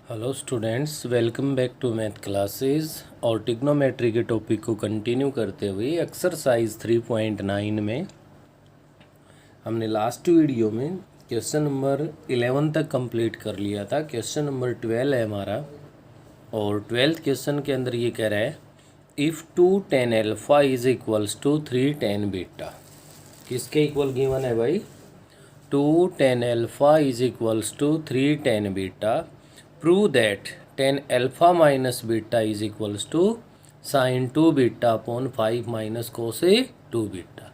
Hello students, welcome back to math classes. और trigonometry के topic को कंटिन्यू करते हुए एक्सरसाइज 3.9 में हमने लास्ट वीडियो में क्वेश्चन नंबर 11 तक कंप्लीट कर लिया था। क्वेश्चन नंबर 12 है हमारा, और 12th क्वेश्चन के अंदर ये कह रहा है if 2 tan alpha is equals to 3 tan beta. किसके इक्वल गिवन है भाई? 2 tan alpha is equals to 3 tan beta. Prove that tan alpha minus beta is equals to sin 2 beta upon 5 minus cos 2 beta।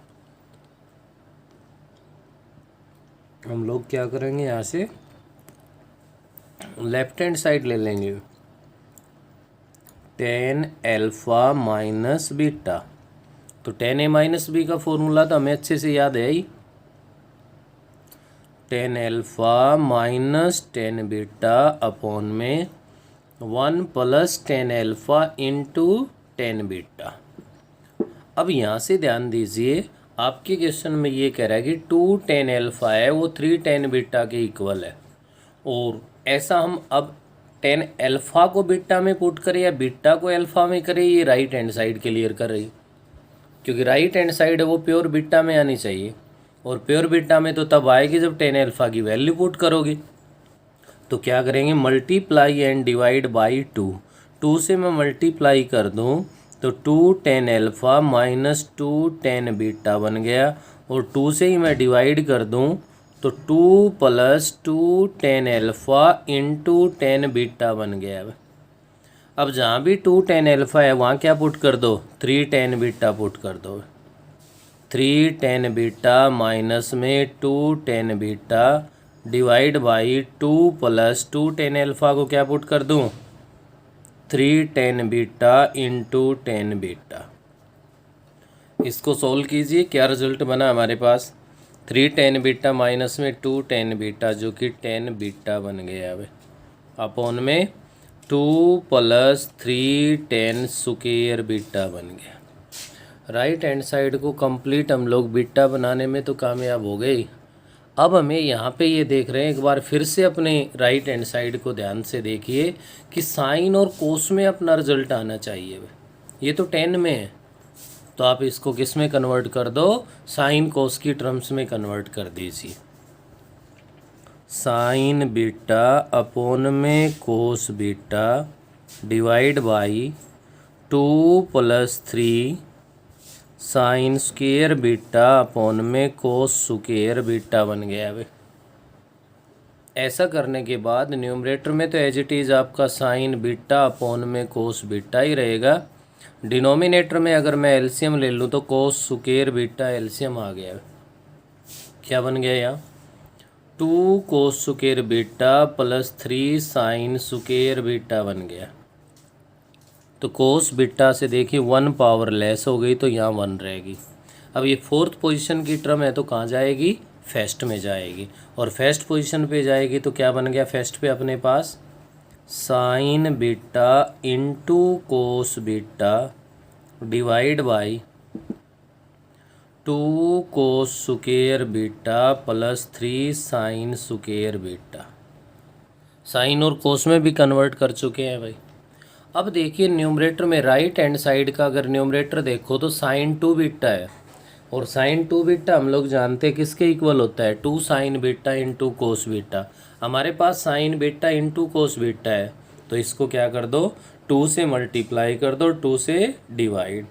हम लोग क्या करेंगे, यहाँ से left hand side ले लेंगे tan alpha माइनस बीटा। तो tan a माइनस बी का फॉर्मूला तो हमें अच्छे से याद है ही, tan alpha minus tan beta upon में 1 plus tan alpha into tan beta. अब यहाँ से ध्यान दीजिए, आपके क्वेश्चन में ये कह रहा है कि 2 tan अल्फ़ा है वो 3 tan बीटा के इक्वल है। और ऐसा हम अब tan अल्फ़ा को बीटा में पुट करें या बीटा को अल्फ़ा में करें, ये राइट हैंड साइड क्लियर कर रही, क्योंकि राइट हैंड साइड है वो प्योर बीटा में आनी चाहिए। और प्योर बीटा में तो तब आएगी जब tan अल्फ़ा की वैल्यू पुट करोगे। तो क्या करेंगे, मल्टीप्लाई एंड डिवाइड बाई 2। 2 से मैं मल्टीप्लाई कर दूं तो 2 tan alpha minus 2 tan beta बन गया, और 2 से ही मैं डिवाइड कर दूं तो 2 plus 2 tan alpha into tan beta बन गया। अब जहाँ भी 2 tan अल्फ़ा है वहाँ क्या पुट कर दो, 3 tan बीटा पुट कर दो। 3 tan बीटा माइनस में 2 tan beta divide by 2 plus 2 tan alpha को क्या पुट कर दूं, 3 tan beta into tan beta. इसको सोल्व कीजिए, क्या रिजल्ट बना हमारे पास, 3 tan बीटा माइनस में 2 tan बीटा जो कि tan बीटा बन गया है अपॉन में 2 प्लस 3 tan स्क्वायर बीटा बन गया। राइट हैंड साइड को कंप्लीट हम लोग बीटा बनाने में तो कामयाब हो गए। अब हमें यहाँ पे ये देख रहे हैं, एक बार फिर से अपने राइट हैंड साइड को ध्यान से देखिए कि साइन और कोस में अपना रिजल्ट आना चाहिए। ये तो 10 में है, तो आप इसको किस में कन्वर्ट कर दो, साइन कोस की टर्म्स में कन्वर्ट कर दीजिए। साइन बीटा अपॉन में कोस beta divide by 2 plus 3 sine square beta upon में कोस स्क्वायर बीटा बन गया है। ऐसा करने के बाद न्यूमरेटर में तो एज इट इज़ आपका साइन बीटा अपॉन में कोस बीटा ही रहेगा। डिनोमिनेटर में अगर मैं एलसीएम ले लूँ तो कोस स्क्वायर बीटा एलसीएम आ गया। क्या बन गया यहाँ, 2 cos square beta plus 3 sine square beta बन गया। तो कोस बीटा से देखिए 1 पावर लेस हो गई तो यहाँ 1 रहेगी। अब ये 4th पोजीशन की टर्म है तो कहाँ जाएगी, फर्स्ट में जाएगी। और फर्स्ट पोजीशन पे जाएगी तो क्या बन गया, फर्स्ट पे अपने पास sine beta into cos beta divide by 2 cos square beta plus 3 sine square beta. Sine और कोस में भी कन्वर्ट कर चुके हैं भाई। अब देखिए न्यूमरेटर में राइट हैंड साइड का अगर न्यूमरेटर देखो तो साइन 2 बीटा है, और साइन 2 बीटा हम लोग जानते हैं किसके इक्वल होता है, 2 sine beta into cos beta. हमारे पास sine beta into cos beta है, तो इसको क्या कर दो, 2 से मल्टीप्लाई कर दो, 2 से divide,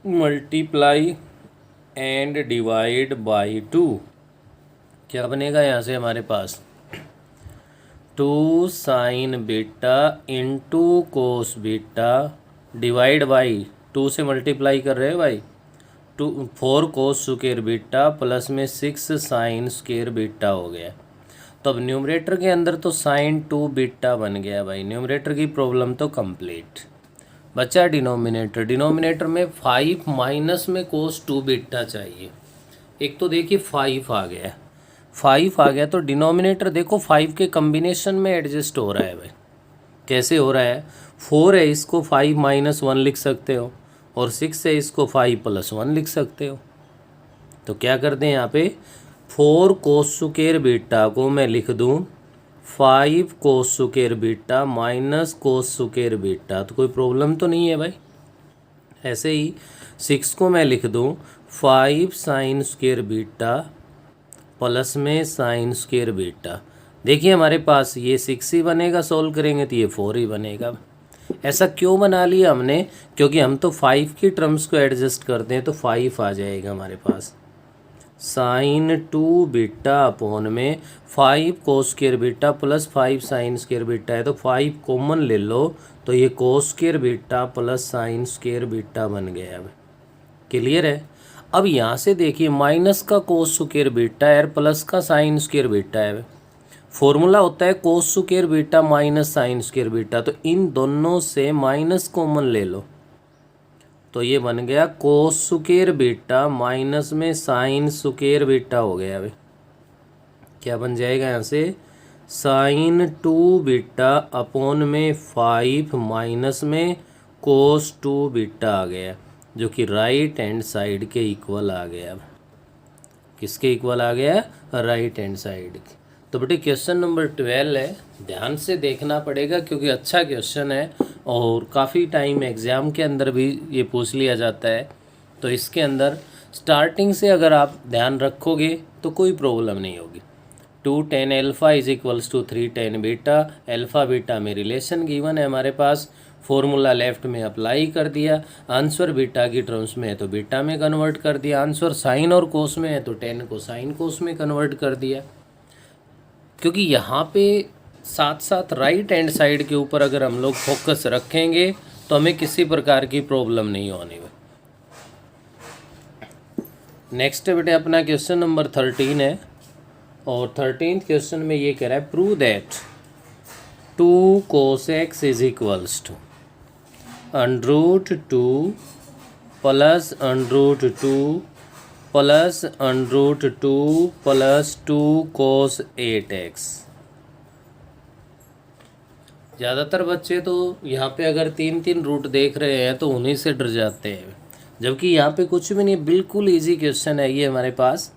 multiply and divide by 2। क्या बनेगा यहाँ से हमारे पास, 2 sine beta into cos beta divide by 2 से मल्टीप्लाई कर रहे हैं भाई 4 कोस स्क्वायर बीटा प्लस में 6 साइन स्क्वायर बीटा हो गया। तो अब न्यूमरेटर के अंदर तो साइन 2 बीटा बन गया भाई। न्यूमरेटर की प्रॉब्लम तो कंप्लीट बचा। डिनोमिनेटर, डिनोमिनेटर में 5 माइनस में कोस 2 बीटा चाहिए। एक तो देखिए 5 आ गया, 5 आ गया तो डिनोमिनेटर देखो 5 के कम्बिनेशन में एडजस्ट हो रहा है भाई। कैसे हो रहा है, 4 है इसको 5 माइनस 1 लिख सकते हो, और 6 है इसको 5 प्लस 1 लिख सकते हो। तो क्या कर दें यहाँ पे, 4 कोस स्क्वायर बीटा को मैं लिख दूँ 5 कोस square beta minus cos square beta, तो कोई प्रॉब्लम तो नहीं है भाई। ऐसे ही 6 को मैं लिख दूँ 5 साइन स्क्वायर बीटा प्लस में साइन स्क्वायर बीटा। देखिए हमारे पास ये 6 ही बनेगा, सोल्व करेंगे तो ये 4 ही बनेगा। ऐसा क्यों बना लिया हमने, क्योंकि हम तो 5 की टर्म्स को एडजस्ट करते हैं तो 5 आ जाएगा हमारे पास। साइन 2 बीटा अपॉन में 5 कोस square beta plus 5 sign square beta है, तो 5 कॉमन ले लो तो ये कोस square beta plus sign square beta बन गया। अब क्लियर है। अब यहाँ से देखिए माइनस का कोस स्क्वायर बीटा है और प्लस का साइन स्क्वायर बीटा है। फॉर्मूला होता है कोस square beta minus sign square beta, तो इन दोनों से माइनस कॉमन ले लो तो ये बन गया कोस स्क्वायर बीटा माइनस में साइन स्क्वायर बीटा हो गया। अभी क्या बन जाएगा यहाँ से, साइन 2 बीटा अपॉन में 5 माइनस में कोस 2 बीटा आ गया, जो कि राइट हैंड साइड के इक्वल आ गया। अब किसके इक्वल आ गया, राइट हैंड साइड के। तो बेटे क्वेश्चन नंबर 12 है, ध्यान से देखना पड़ेगा क्योंकि अच्छा क्वेश्चन है और काफ़ी टाइम एग्ज़ाम के अंदर भी ये पूछ लिया जाता है। तो इसके अंदर स्टार्टिंग से अगर आप ध्यान रखोगे तो कोई प्रॉब्लम नहीं होगी। 2 tan alpha is equals to 3 tan beta, alpha beta में रिलेशन गिवन है हमारे पास, फॉर्मूला लेफ्ट में अप्लाई कर दिया, आंसर बीटा की टर्म्स में है तो बीटा में कन्वर्ट कर दिया, आंसर साइन और कोस में है तो tan को साइन कोस में कन्वर्ट कर दिया। क्योंकि यहाँ पे साथ साथ राइट हैंड साइड के ऊपर अगर हम लोग फोकस रखेंगे तो हमें किसी प्रकार की प्रॉब्लम नहीं होनी। नेक्स्ट बेटे अपना क्वेश्चन नंबर 13 है और 13th क्वेश्चन में ये कह रहा है prove that 2 cos x is equals to √2 plus √2 plus √2 plus 2 cos 8x। ज़्यादातर बच्चे तो यहाँ पे अगर 3 रूट देख रहे हैं तो उन्हीं से डर जाते हैं, जबकि यहाँ पे कुछ भी नहीं, बिल्कुल इजी क्वेश्चन है ये हमारे पास।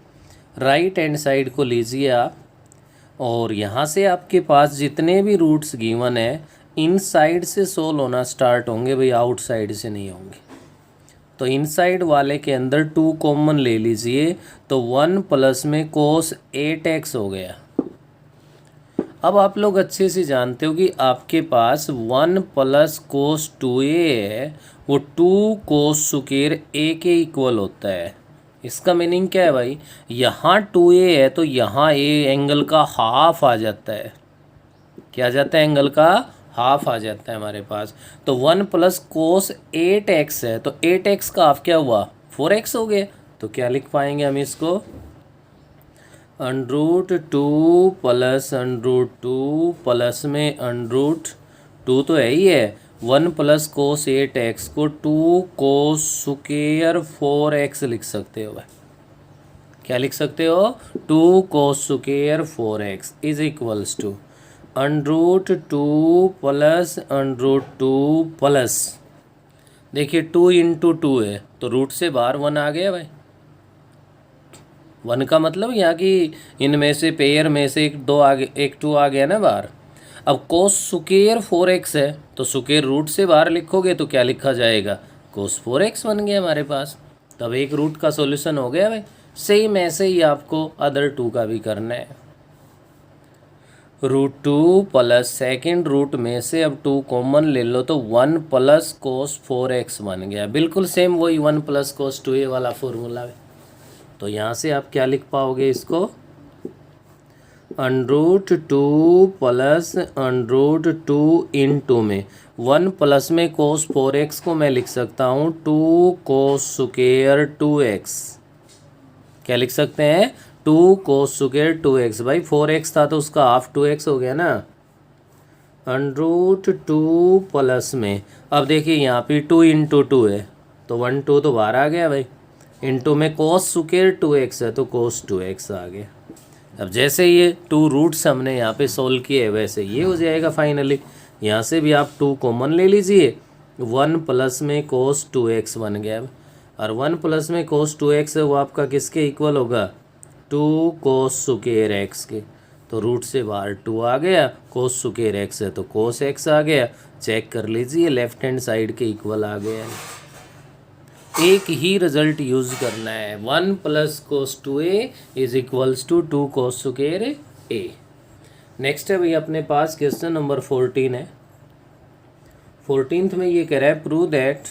राइट हैंड साइड को लीजिए आप और यहाँ से आपके पास जितने भी रूट्स गिवन है इन साइड से सोल्व होना स्टार्ट होंगे भाई, आउटसाइड से नहीं होंगे। तो इनसाइड वाले के अंदर 2 कॉमन ले लीजिए तो 1 प्लस में कोस 8x हो गया। अब आप लोग अच्छे से जानते हो कि आपके पास 1 प्लस कोस 2a है, वो 2 कोस स्क्वायर a के इक्वल होता है। इसका मीनिंग क्या है भाई, यहाँ 2a है तो यहाँ a एंगल का हाफ आ जाता है। क्या आ जाता है, एंगल का हाफ आ जाता है हमारे पास। तो 1 प्लस कोस 8x है तो 8x का हाफ क्या हुआ, 4x हो गया। तो क्या लिख पाएंगे हम इसको, √2 प्लस √2 प्लस में √2 तो है ही है, 1 प्लस कोस 8x को 2 कोस स्क्वायर 4x लिख सकते हो। क्या लिख सकते हो, 2 cos square 4x is equals to √2 plus √2 plus, देखिए 2 इंटू 2 है तो रूट से बाहर 1 आ गया भाई। 1 का मतलब यहाँ की इनमें से पेयर में से एक 2 आ गया, एक 2 आ गया ना बाहर। अब कोस स्क्वायर 4x है तो स्क्वायर रूट से बाहर लिखोगे तो क्या लिखा जाएगा, कोस 4x बन गया हमारे पास। तब एक रूट का सॉल्यूशन हो गया भाई। सेम ऐसे ही आपको अदर 2 का भी करना है। √2 प्लस सेकेंड रूट में से अब 2 कॉमन ले लो तो 1 प्लस कोस 4x बन गया। बिल्कुल सेम वही 1 प्लस कोस 2a वाला फॉर्मूला है। तो यहाँ से आप क्या लिख पाओगे इसको, √2 प्लस √2 इंटू में 1 प्लस में कोस 4x को मैं लिख सकता हूँ 2 कोस स्क्वायर 2x। क्या लिख सकते हैं, 2 कोस स्क्वायर 2x। भाई 4x था तो उसका हाफ 2x हो गया ना। √2 प्लस में, अब देखिए यहाँ पे 2 इंटू 2 है तो 1 2 तो बाहर आ गया भाई, इंटू में कोस स्क्वायर 2x है तो कोस 2x आ गया। अब जैसे ये 2 रूट्स हमने यहाँ पे सोल्व किए वैसे ये हो जाएगा फाइनली। यहाँ से भी आप 2 कॉमन ले लीजिए, 1 प्लस में कोस 2x बन गया। और 1 प्लस में कोस 2x है वो आपका किसके इक्वल होगा, 2 कोस स्क्वायर x के। तो रूट से बाहर 2 आ गया, कोस स्क्वायर एक्स है तो कोस एक्स आ गया। चेक कर लीजिए लेफ्ट हैंड साइड के इक्वल आ गया। एक ही रिजल्ट यूज करना है, 1 plus cos 2a is equals to 2 cos square a। Next है भाई अपने पास क्वेश्चन नंबर 14 है। 14th में ये कह रहा है prove that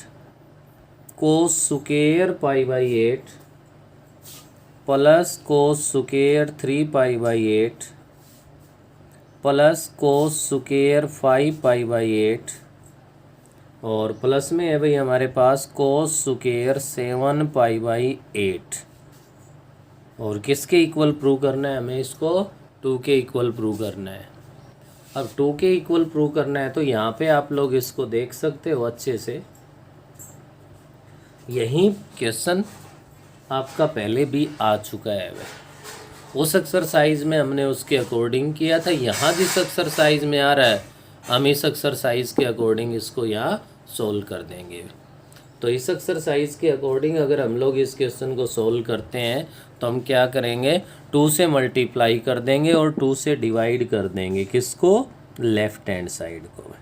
cos square pi by 8 plus cos square 3 pi by 8 plus cos square 5 pi by 8 और प्लस में है भाई हमारे पास कोस स्क्वायर 7 पाई बाई 8। और किसके इक्वल प्रूव करना है हमें इसको? 2 के इक्वल प्रूव करना है। अब 2 के इक्वल प्रूव करना है तो यहाँ पे आप लोग इसको देख सकते हो अच्छे से। यही क्वेश्चन आपका पहले भी आ चुका है वह, उस एक्सरसाइज में हमने उसके अकॉर्डिंग किया था। यहाँ जिस एक्सरसाइज में आ रहा है हम इस एक्सरसाइज के अकॉर्डिंग इसको यहाँ सोल्व कर देंगे। तो इस एक्सरसाइज के अकॉर्डिंग अगर हम लोग इस क्वेश्चन को सोल्व करते हैं तो हम क्या करेंगे, 2 से मल्टीप्लाई कर देंगे और 2 से डिवाइड कर देंगे। किसको? लेफ्ट हैंड साइड को।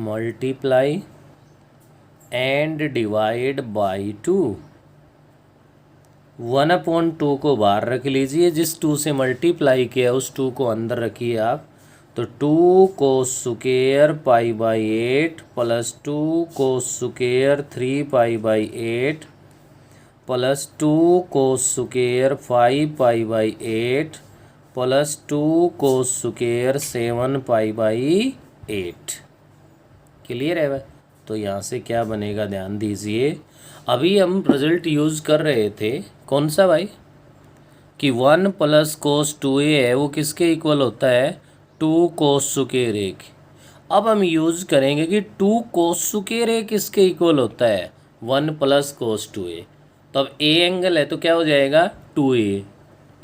Multiply and divide by 2। 1/2 को बाहर रख लीजिए, जिस 2 से मल्टीप्लाई किया उस 2 को अंदर रखिए आप। तो 2 cos square pi by 8 plus 2 cos square 3 pi by 8 plus 2 cos square 5 pi by 8 plus 2 cos square 7 pi by 8। Clear है भाई? तो यहाँ से क्या बनेगा ध्यान दीजिए। अभी हम रिजल्ट यूज़ कर रहे थे कौन सा भाई, कि 1 प्लस कोस 2a है वो किसके इक्वल होता है? 2 कोस स्क्वायर a। अब हम यूज़ करेंगे कि 2 कोस स्क्वायर a किसके इक्वल होता है? 1 प्लस कोस 2a। तो अब a एंगल है तो क्या हो जाएगा? 2a।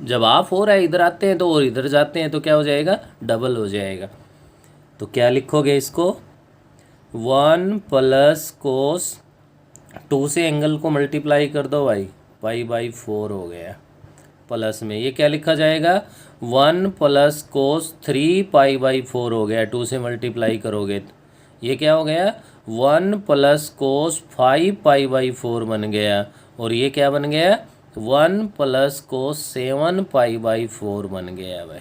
जब आप हो रहा है इधर आते हैं तो और इधर जाते हैं तो क्या हो जाएगा? डबल हो जाएगा। तो क्या लिखोगे इसको? 1 प्लस कोस 2 से एंगल को मल्टीप्लाई कर दो भाई, पाई बाई 4 हो गया। प्लस में ये क्या लिखा जाएगा? 1 प्लस कोस 3 पाई बाई 4 हो गया। 2 से मल्टीप्लाई करोगे तो ये क्या हो गया? 1 प्लस कोस 5 पाई बाई 4 बन गया। और ये क्या बन गया? 1 प्लस कोस 7 पाई बाई 4 बन गया भाई।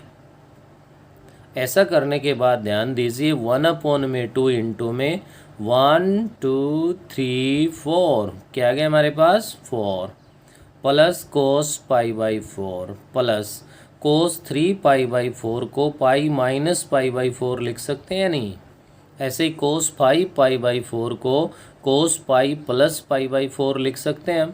ऐसा करने के बाद ध्यान दीजिए 1 में 2 इंटू में 1 2 3 4 क्या आ गया हमारे पास? 4 plus cos pi by 4 plus cos 3 pi by 4 को पाई माइनस पाई बाई 4 लिख सकते हैं या नहीं? ऐसे ही कोस 5 पाई बाई 4 को कोस पाई प्लस पाई बाई 4 लिख सकते हैं हम।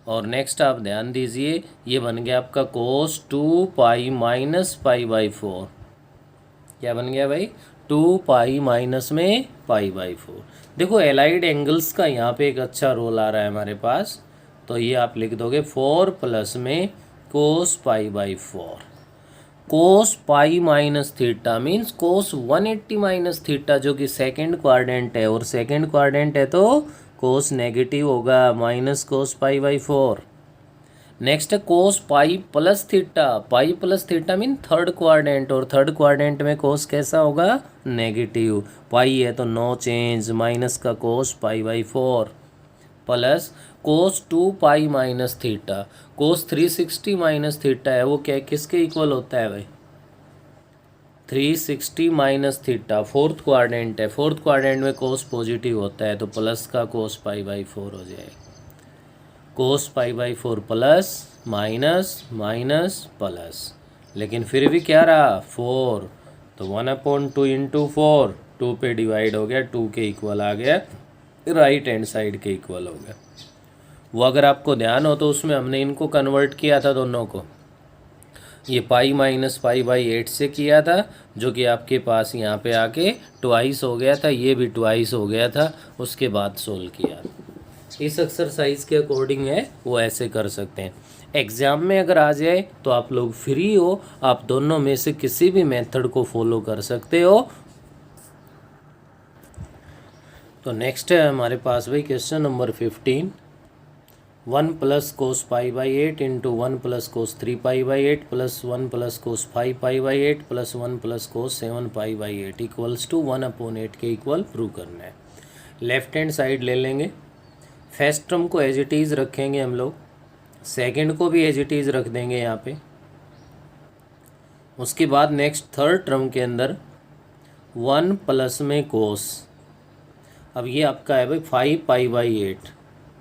और नेक्स्ट आप ध्यान दीजिए ये बन गया आपका कोस 2 पाई माइनस पाई बाई 4। क्या बन गया भाई? 2 पाई माइनस में पाई बाई 4। देखो एलाइड एंगल्स का यहाँ पे एक अच्छा रोल आ रहा है हमारे पास। तो ये आप लिख दोगे 4 प्लस में cos pi by 4। Cos pi minus theta means cos 180 minus theta, जो कि सेकेंड क्वाड्रेंट है। और सेकेंड क्वाड्रेंट है तो कोस नेगेटिव होगा, minus cos pi by 4। Next है cos pi plus theta. Pi plus theta mean third quadrant, और third quadrant में कोस कैसा होगा? नेगेटिव। पाई है तो नो चेंज, माइनस का cos pi by 4 plus cos 2 pi minus theta. Cos 360 minus theta है वो क्या किसके इक्वल होता है भाई? 360 माइनस थीटा फोर्थ क्वाड्रेंट है। फोर्थ क्वाड्रेंट में कोस पॉजिटिव होता है तो प्लस का कोस पाई बाई 4 हो जाएगा। Cos pi by 4 plus minus minus plus, लेकिन फिर भी क्या रहा? 4। तो 1/2 इंटू 4, 2 पे डिवाइड हो गया, 2 के इक्वल आ गया, राइट हैंड साइड के इक्वल हो गया। वो अगर आपको ध्यान हो तो उसमें हमने इनको कन्वर्ट किया था दोनों को। ये पाई माइनस पाई बाई 8 से किया था, जो कि आपके पास यहाँ पे आके ट्वाइस हो गया था, ये भी ट्वाइस हो गया था, उसके बाद सोल्व किया। इस एक्सरसाइज के अकॉर्डिंग है वो ऐसे कर सकते हैं। एग्ज़ाम में अगर आ जाए तो आप लोग फ्री हो, आप दोनों में से किसी भी मेथड को फॉलो कर सकते हो। तो नेक्स्ट है हमारे पास भाई question number 15। 1 plus cos pi by 8 into 1 plus cos 3 pi by 8 plus 1 plus cos 5 pi by 8 plus 1 plus cos 7 pi by 8 equals to 1/8 के इक्वल प्रूव करना है। लेफ्ट हैंड साइड ले लेंगे, फर्स्ट टर्म को एज इट इज़ रखेंगे हम लोग, second को भी एज इट इज़ रख देंगे यहाँ पे। उसके बाद नेक्स्ट थर्ड टर्म के अंदर 1 प्लस में कोस, अब ये आपका है भाई 5 पाई बाई 8,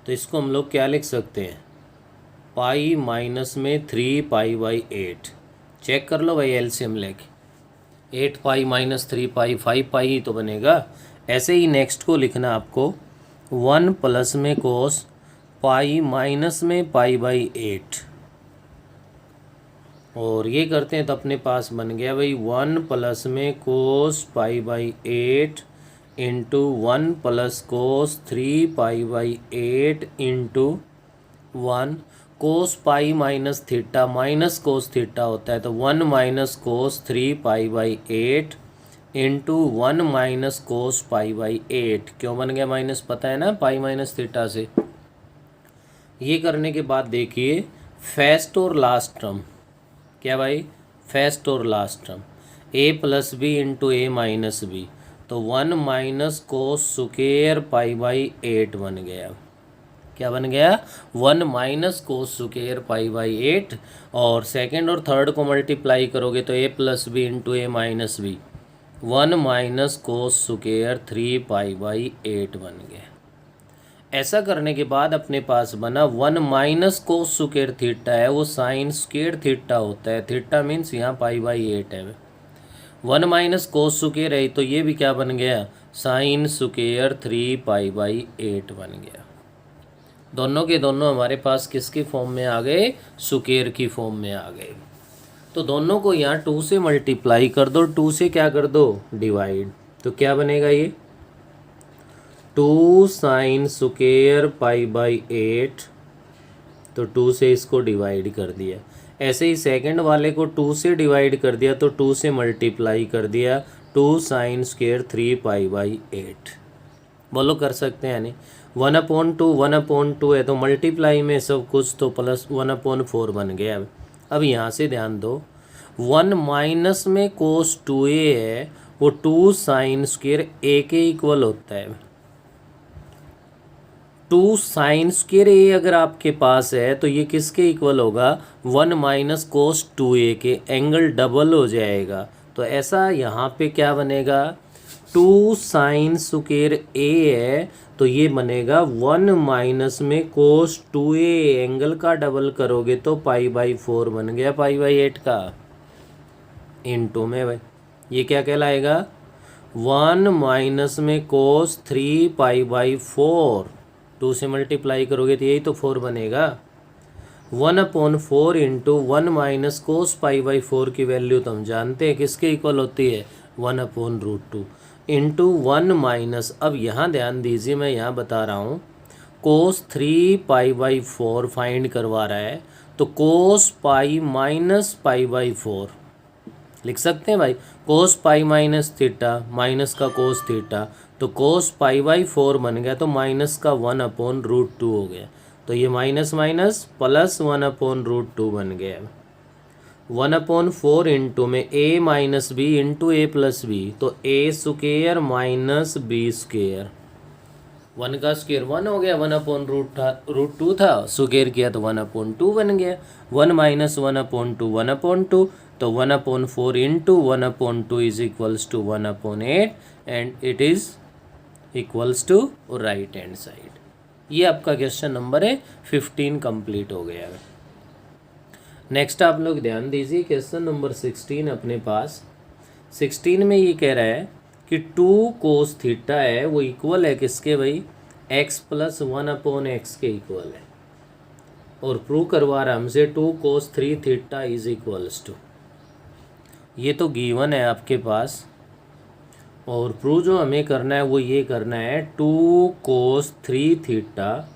तो इसको हम लोग क्या लिख सकते हैं, पाई माइनस में 3 पाई बाई 8। चेक कर लो भाई एलसीएम लेके, 8 पाई माइनस 3 पाई 5 पाई ही तो बनेगा। ऐसे ही नेक्स्ट को लिखना आपको 1 प्लस में कोस पाई माइनस में पाई बाई 8, और ये करते हैं तो अपने पास बन गया भाई 1 प्लस में cos pi by 8 into 1 plus cos 3 pi by 8 into 1 cos pi minus theta minus cos theta होता है, तो 1 minus cos 3 pi by 8 into 1 minus cos pi by 8। क्यों बन गया माइनस, पता है ना, पाई माइनस थीटा से। ये करने के बाद देखिए फर्स्ट और लास्ट टर्म, क्या भाई, फर्स्ट और last term a plus b into a minus b, तो 1 minus cos square pi by 8 बन गया। क्या बन गया, 1 minus cos square pi by 8, और सेकंड और थर्ड को मल्टीप्लाई करोगे तो a plus b into a minus b, 1 minus cos square 3 pi by 8 बन गया। ऐसा करने के बाद अपने पास बना 1 माइनस कोस स्क्वायर थीटा है, वो साइन स्क्वायर थीटा होता है, थीटा मीन्स यहाँ पाई बाई 8 है। 1 माइनस कोस स्क्वायर है तो ये भी क्या बन गया, साइन स्क्वायर 3 पाई बाई 8 बन गया। दोनों के दोनों हमारे पास किसकी फॉर्म में आ गए, स्क्वायर की फॉर्म में आ गए। तो दोनों को यहाँ 2 से मल्टीप्लाई कर दो, 2 से क्या कर दो, डिवाइड, तो क्या बनेगा ये 2 साइन स्क्वायर पाई बाई 8, तो 2 से इसको डिवाइड कर दिया। ऐसे ही सेकंड वाले को 2 से डिवाइड कर दिया तो 2 से मल्टीप्लाई कर दिया, 2 साइन स्क्वायर 3 पाई बाई 8। बोलो कर सकते हैं नहीं, 1/2 है तो मल्टीप्लाई में सब कुछ तो प्लस 1/4 बन गया। अब यहाँ से ध्यान दो, 1 माइनस में कोस 2a है, वो 2 साइन स्क्वायर a के इक्वल होता है। 2 साइन स्क्वायर ए अगर आपके पास है तो ये किसके इक्वल होगा, 1 माइनस कोस 2a के, एंगल डबल हो जाएगा। तो ऐसा यहाँ पे क्या बनेगा, 2 साइन स्क्वायर ए है तो ये बनेगा 1 माइनस में कोस 2a, एंगल का डबल करोगे तो पाई बाई 4 बन गया, पाई बाई 8 का, इंटू में भाई ये क्या कहलाएगा, 1 माइनस में कोस 3 पाई बाई 4, 2 से मल्टीप्लाई करोगे तो यही तो 4 बनेगा। 1/4 into 1 minus cos pi by 4 की वैल्यू तो हम जानते हैं किसके इक्वल होती है, 1/√2 इंटू 1 माइनस, अब यहाँ ध्यान दीजिए मैं यहाँ बता रहा हूँ, कोस 3 पाई बाई 4 फाइंड करवा रहा है, तो कोस पाई माइनस पाई बाई 4 लिख सकते हैं भाई, कोस पाई माइनस थीटा माइनस का कोस थीटा, तो कोस पाई बाई 4 बन गया, तो माइनस का 1/√2 हो गया, तो ये माइनस माइनस प्लस 1/√2 बन गया। 1/4 इंटू में a minus b into a plus b, तो a square minus b square, 1 का स्क्वायर 1 हो गया, 1/√2 था, स्क्वायर किया तो 1/2 बन गया, 1 माइनस 1/2 1/2, तो 1/4 इंटू 1/2 is equals to 1/8 and it is equals to right hand side. ये आपका क्वेश्चन नंबर है 15 कंप्लीट हो गया है। नेक्स्ट आप लोग ध्यान दीजिए, क्वेश्चन नंबर 16 अपने पास। 16 में ये कह रहा है कि 2 कोस थीटा है वो इक्वल है किसके भाई, x प्लस 1/x के इक्वल है, और प्रूव करवा रहा हमसे 2 cos 3 theta is equals to, ये तो गिवन है आपके पास, और प्रूव जो हमें करना है वो ये करना है 2 cos 3 theta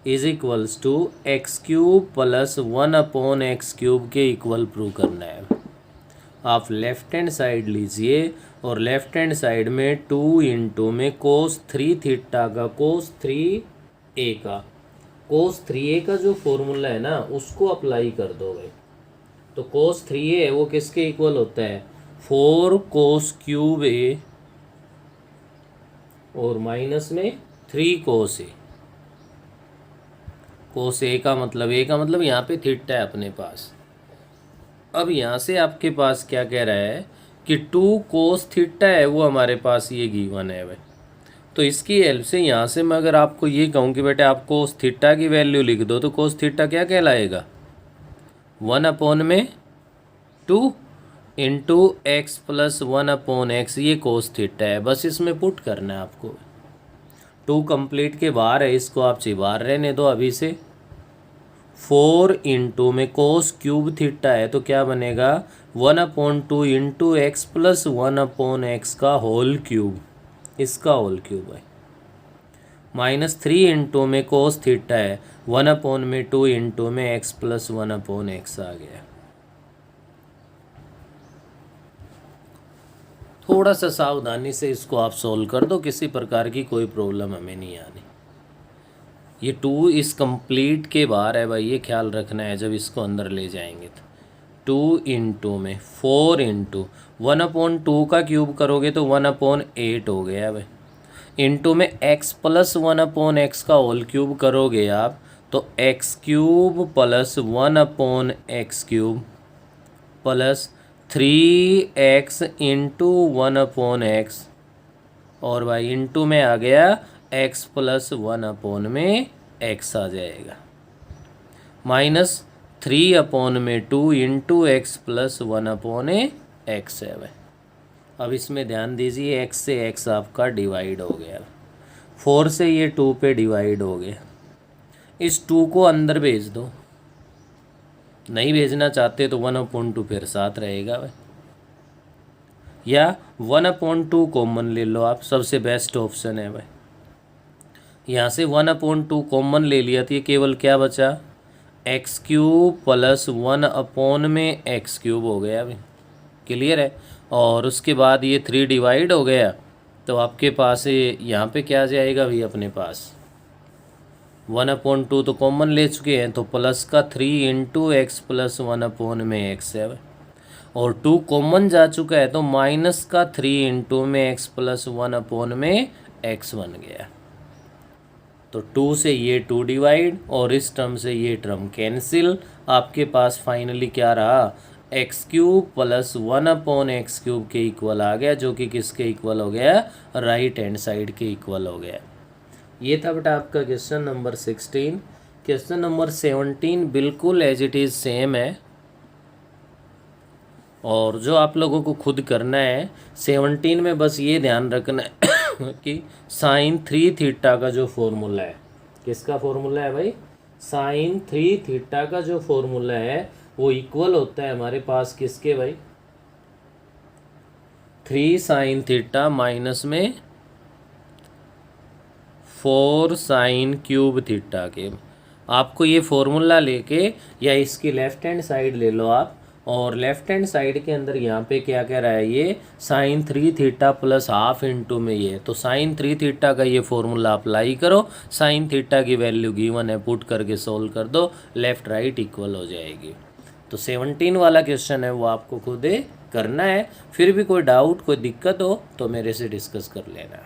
is equals to x³ plus 1/x³ के इक्वल प्रूव करना है। आप लेफ्ट हैंड साइड लीजिए और लेफ्ट हैंड साइड में 2 इंटू में कोस 3 थीटा का कोस 3a का cos 3a का जो फॉर्मूला है ना उसको अप्लाई कर दो भाई। तो cos 3a है वो किसके इक्वल होता है, 4 cos क्यूब a और माइनस में 3 cos a। cos a का मतलब यहाँ पे थीटा है अपने पास। अब यहाँ से आपके पास क्या कह रहा है कि 2 cos थीटा है वो हमारे पास ये गिवन है भाई। तो इसकी हेल्प से यहाँ से मैं अगर आपको ये कहूँ कि बेटे आप cos थीटा की वैल्यू लिख दो तो cos थीटा क्या कहलाएगा, 1/2 इंटू एक्स प्लस 1/x, ये cos थीटा है। बस इसमें पुट करना है आपको। 2 कंप्लीट के बाहर है, इसको आप बाहर रहने दो अभी से। 4 इंटू में cos क्यूब थीटा है तो क्या बनेगा, 1/2 इंटू एक्स प्लस 1/x का होल क्यूब, इसका होल क्यूब है। -3 इंटू में cos थीटा है, 1/2 इंटू में एक्स प्लस 1/x आ गया। थोड़ा सा सावधानी से इसको आप सोल्व कर दो, किसी प्रकार की कोई प्रॉब्लम हमें नहीं आनी। ये 2 इस कंप्लीट के बाहर है भाई, ये ख्याल रखना है जब इसको अंदर ले जाएंगे तो। 2 इंटू में 4 इंटू 1/2 का क्यूब करोगे तो 1/8 हो गया भाई, इंटू में x प्लस 1/x का होल क्यूब करोगे आप तो x cube plus 1/x cube plus 3x into 1/x, और भाई इंटू में आ गया x प्लस 1/x आ जाएगा, -3/2 इंटू एक्स प्लस 1/x है भाई। अब इसमें ध्यान दीजिए, x से x आपका डिवाइड हो गया, 4 से ये 2 पे डिवाइड हो गया। इस 2 को अंदर भेज दो, नहीं भेजना चाहते तो 1/2 फिर साथ रहेगा भाई, या 1/2 कॉमन ले लो आप, सबसे बेस्ट ऑप्शन है भाई। यहाँ से 1/2 कॉमन ले लिया तो ये केवल क्या बचा, x cube plus 1/x cube हो गया भाई, क्लियर है। और उसके बाद ये 3 डिवाइड हो गया तो आपके पास यहाँ पे क्या आ जाएगा भाई, अपने पास 1/2 तो कॉमन ले चुके हैं तो प्लस का 3 इंटू एक्स प्लस 1/x है, और 2 कॉमन जा चुका है तो माइनस का 3 इंटू में एक्स प्लस 1/x बन गया। तो 2 से ये 2 डिवाइड और इस टर्म से ये टर्म कैंसिल, आपके पास फाइनली क्या रहा, x cube plus 1/x cube के इक्वल आ गया, जो कि किसके इक्वल हो गया, राइट हैंड साइड के इक्वल हो गया। ये था बेटा आपका क्वेश्चन नंबर 16। क्वेश्चन नंबर 17 बिल्कुल एज इट इज़ सेम है, और जो आप लोगों को खुद करना है 17 में बस ये ध्यान रखना है कि साइन 3 थीटा का जो फॉर्मूला है, किसका फॉर्मूला है भाई, साइन 3 थीटा का जो फॉर्मूला है वो इक्वल होता है हमारे पास किसके भाई, 3 साइन थीटा माइनस में 4 साइन क्यूब थीटा के। आपको ये फॉर्मूला लेके या इसकी लेफ्ट हैंड साइड ले लो आप, और लेफ्ट हैंड साइड के अंदर यहाँ पे क्या कह रहा है, ये sine 3 theta plus half into में ये, तो साइन 3 थीटा का ये फॉर्मूला अप्लाई करो, साइन थीटा की वैल्यू गिवन है, पुट करके सोल्व कर दो, लेफ्ट राइट इक्वल हो जाएगी। तो 17 वाला क्वेश्चन है वो आपको खुद करना है। फिर भी कोई डाउट कोई दिक्कत हो तो मेरे से डिस्कस कर लेना।